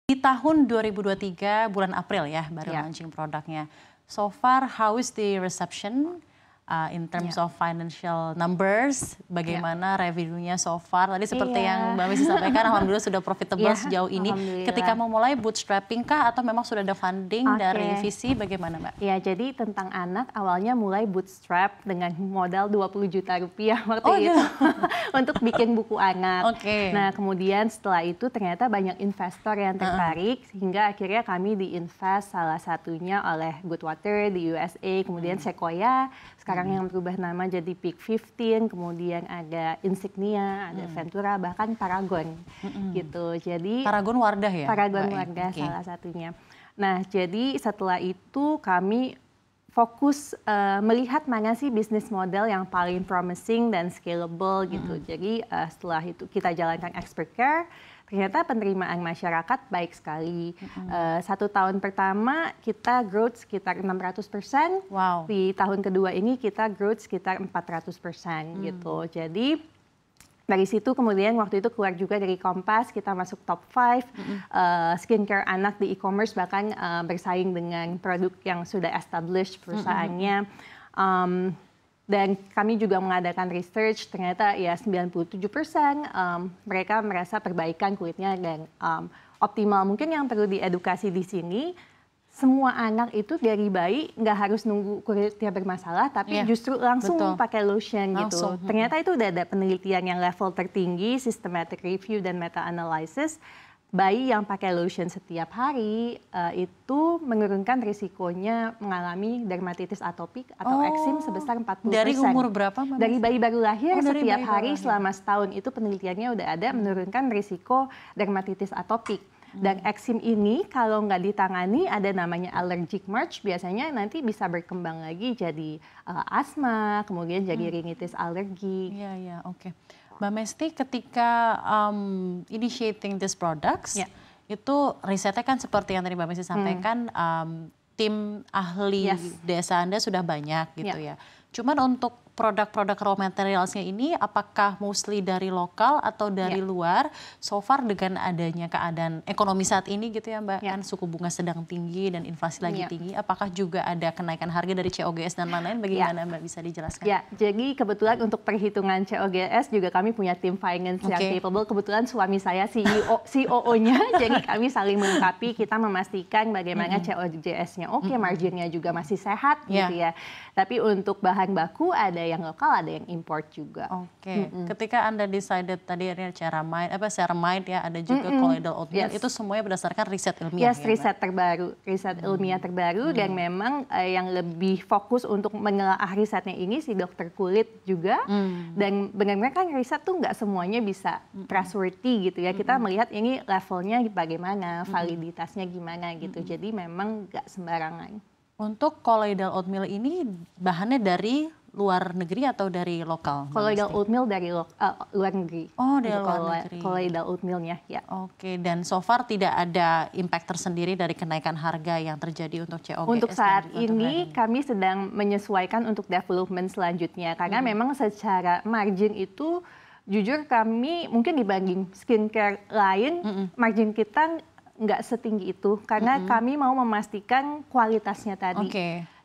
Di tahun 2023 bulan April ya baru launching produknya. So far, how is the reception in terms of financial numbers? Bagaimana revenue-nya so far? Tadi seperti yang Mbak Mesty sampaikan, alhamdulillah sudah profitable sejauh ini. Ketika memulai bootstrapping kah atau memang sudah ada funding dari VC? Bagaimana Mbak? Ya, jadi tentang anak awalnya mulai bootstrap dengan modal 20 juta rupiah waktu itu untuk bikin buku anak. Nah, kemudian setelah itu ternyata banyak investor yang tertarik sehingga akhirnya kami diinvest salah satunya oleh Goodwater di USA, kemudian Sequoia, sekarang yang berubah nama jadi Peak 15, kemudian ada Insignia, ada Ventura, bahkan Paragon gitu. Jadi Paragon Wardah ya? Paragon Wardah salah satunya. Nah, jadi setelah itu kami fokus melihat mana sih bisnis model yang paling promising dan scalable gitu. Jadi setelah itu kita jalankan Expert Care, ternyata penerimaan masyarakat baik sekali. 1 tahun pertama kita growth sekitar 600%. Di tahun kedua ini kita growth sekitar 400% gitu. Jadi dari situ kemudian waktu itu keluar juga dari Kompas, kita masuk top 5 skincare anak di e-commerce, bahkan bersaing dengan produk yang sudah established perusahaannya. Dan kami juga mengadakan research, ternyata ya 97% mereka merasa perbaikan kulitnya dan optimal. Mungkin yang perlu diedukasi di sini, semua anak itu dari bayi nggak harus nunggu kulitnya bermasalah, tapi justru langsung pakai lotion gitu. Ternyata itu udah ada penelitian yang level tertinggi, systematic review dan meta-analysis. Bayi yang pakai lotion setiap hari itu menurunkan risikonya mengalami dermatitis atopik atau eksim sebesar 40%. Dari umur berapa? Dari bayi baru lahir setiap hari selama setahun itu penelitiannya udah ada menurunkan risiko dermatitis atopik. Dan eksim ini kalau nggak ditangani ada namanya allergic march, biasanya nanti bisa berkembang lagi jadi asma, kemudian jadi rinitis alergi. Iya, oke. Mbak Mesty, ketika initiating these products, itu risetnya kan seperti yang tadi Mbak Mesty sampaikan, tim ahli desa Anda sudah banyak gitu ya. Cuman untuk produk-produk raw materialsnya ini apakah mostly dari lokal atau dari luar? So far dengan adanya keadaan ekonomi saat ini gitu ya Mbak, kan suku bunga sedang tinggi dan inflasi lagi tinggi, apakah juga ada kenaikan harga dari COGS dan lain-lain? Bagaimana Mbak bisa dijelaskan? Ya, jadi kebetulan untuk perhitungan COGS juga kami punya tim finance yang capable. Kebetulan suami saya COO-nya, jadi kami saling melengkapi, kita memastikan bagaimana COGS-nya marginnya juga masih sehat gitu ya. Tapi untuk bahan baku ada yang lokal, ada yang import juga. Ketika Anda decided tadi ada ceramide ya, ada juga colloidal oatmeal, itu semuanya berdasarkan riset ilmiah riset ilmiah terbaru dan memang yang lebih fokus untuk menelaah risetnya ini si dokter kulit juga. Dan benar-benar kan riset tuh nggak semuanya bisa trustworthy gitu ya. Kita melihat ini levelnya bagaimana, validitasnya gimana gitu. Jadi memang nggak sembarangan. Untuk colloidal oatmeal ini bahannya dari luar negeri atau dari lokal? Colloidal oatmeal dari luar negeri. Oh, dari luar negeri. Colloidal oatmealnya, ya. Oke, dan so far tidak ada impact tersendiri dari kenaikan harga yang terjadi untuk COGS? Untuk saat ini kami sedang menyesuaikan untuk development selanjutnya. Karena memang secara margin itu, jujur kami mungkin dibanding skincare lain, margin kita nggak setinggi itu. Karena kami mau memastikan kualitasnya tadi.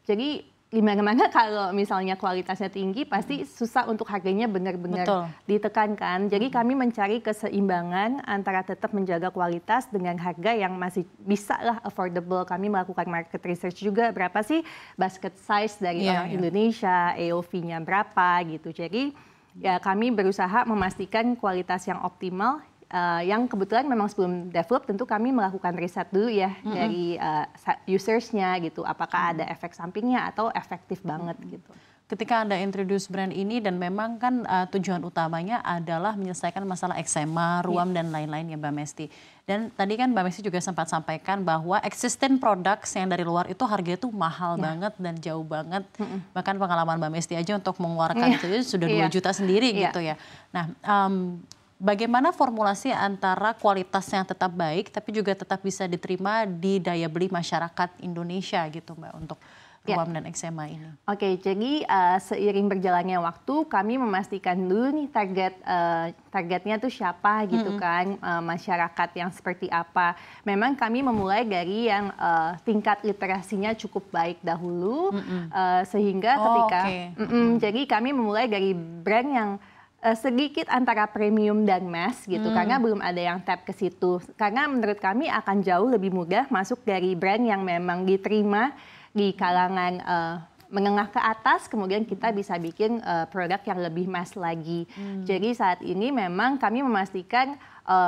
Jadi gimana kalau misalnya kualitasnya tinggi, pasti susah untuk harganya benar-benar ditekankan. Jadi kami mencari keseimbangan antara tetap menjaga kualitas dengan harga yang masih bisa lah affordable. Kami melakukan market research juga, berapa sih basket size dari orang Indonesia, AOV-nya berapa gitu. Jadi ya kami berusaha memastikan kualitas yang optimal. Yang kebetulan memang sebelum develop tentu kami melakukan riset dulu ya dari usersnya gitu, apakah ada efek sampingnya atau efektif banget gitu. Ketika Anda introduce brand ini dan memang kan tujuan utamanya adalah menyelesaikan masalah eksema, ruam dan lain-lain ya Mbak Mesty. Dan tadi kan Mbak Mesty juga sempat sampaikan bahwa existing products yang dari luar itu harganya tuh mahal banget dan jauh banget. Bahkan pengalaman Mbak Mesty aja untuk mengeluarkan itu sudah 2 juta sendiri gitu ya. Nah, bagaimana formulasi antara kualitas yang tetap baik tapi juga tetap bisa diterima di daya beli masyarakat Indonesia gitu Mbak, untuk ruam dan eksema ini? Oke, jadi seiring berjalannya waktu kami memastikan dulu nih targetnya tuh siapa gitu kan, masyarakat yang seperti apa. Memang kami memulai dari yang tingkat literasinya cukup baik dahulu, sehingga ketika jadi kami memulai dari brand yang sedikit antara premium dan mass gitu, karena belum ada yang tap ke situ. Karena menurut kami akan jauh lebih mudah masuk dari brand yang memang diterima di kalangan menengah ke atas, kemudian kita bisa bikin produk yang lebih mass lagi. Jadi saat ini memang kami memastikan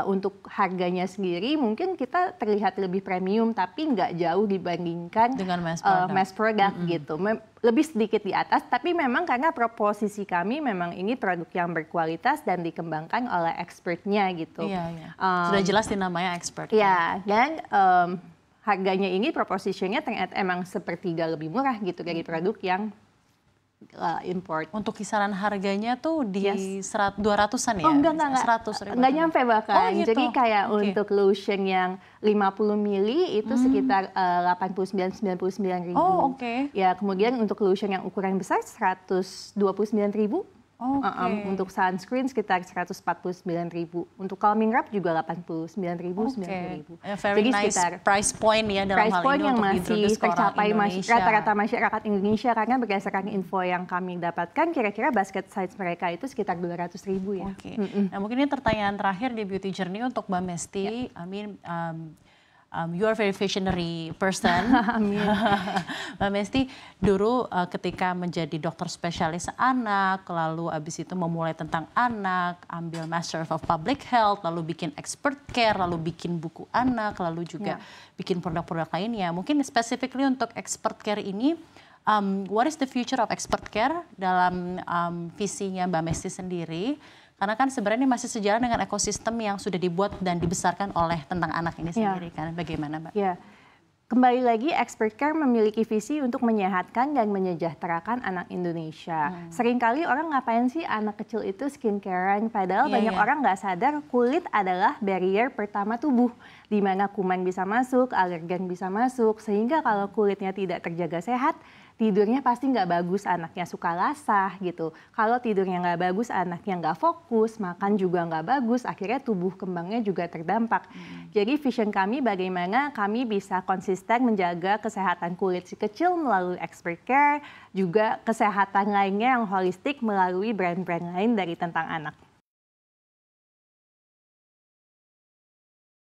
untuk harganya sendiri mungkin kita terlihat lebih premium, tapi nggak jauh dibandingkan dengan mass product gitu. Lebih sedikit di atas, tapi memang karena proposisi kami memang ini produk yang berkualitas dan dikembangkan oleh expertnya gitu. Sudah jelas dinamanya expert. Ya, dan harganya ini propositionnya ternyata emang sepertiga lebih murah gitu dari produk yang import. Untuk kisaran harganya tuh di 200-an ya? Oh enggak, 100 ribu. Enggak nyampe bahkan. Oh, gitu. Jadi kayak untuk lotion yang 50 mili itu sekitar 89-99 ribu. Oh oke. Ya kemudian untuk lotion yang ukuran besar 129 ribu. Untuk sunscreen sekitar 149 ribu. Untuk calming wrap juga 89 ribu, 90 ribu. Very jadi nice price point ya dalam price hal point ini yang untuk masih tercapai rata-rata masyarakat Indonesia, karena berdasarkan info yang kami dapatkan kira-kira basket size mereka itu sekitar 200 ribu ya. Nah mungkin ini pertanyaan terakhir di Beauty Journey untuk Mbak Mesti. You are very visionary person. Mbak Mesti dulu ketika menjadi dokter spesialis anak, lalu abis itu memulai tentang anak, ambil Master of Public Health, lalu bikin expert care, lalu bikin buku anak, lalu juga bikin produk-produk lainnya. Mungkin specifically untuk expert care ini, what is the future of expert care dalam visinya Mbak Mesti sendiri? Karena kan sebenarnya masih sejalan dengan ekosistem yang sudah dibuat dan dibesarkan oleh tentang anak ini sendiri kan. Bagaimana Mbak? Ya, kembali lagi expert care memiliki visi untuk menyehatkan dan menyejahterakan anak Indonesia. Seringkali orang ngapain sih anak kecil itu skincarean, padahal banyak orang nggak sadar kulit adalah barrier pertama tubuh, di mana kuman bisa masuk, alergen bisa masuk, sehingga kalau kulitnya tidak terjaga sehat, tidurnya pasti nggak bagus, anaknya suka lasah gitu. Kalau tidurnya nggak bagus, anaknya nggak fokus, makan juga nggak bagus, akhirnya tubuh kembangnya juga terdampak. Jadi vision kami bagaimana kami bisa konsisten menjaga kesehatan kulit si kecil melalui expert care, juga kesehatan lainnya yang holistik melalui brand-brand lain dari tentang anak.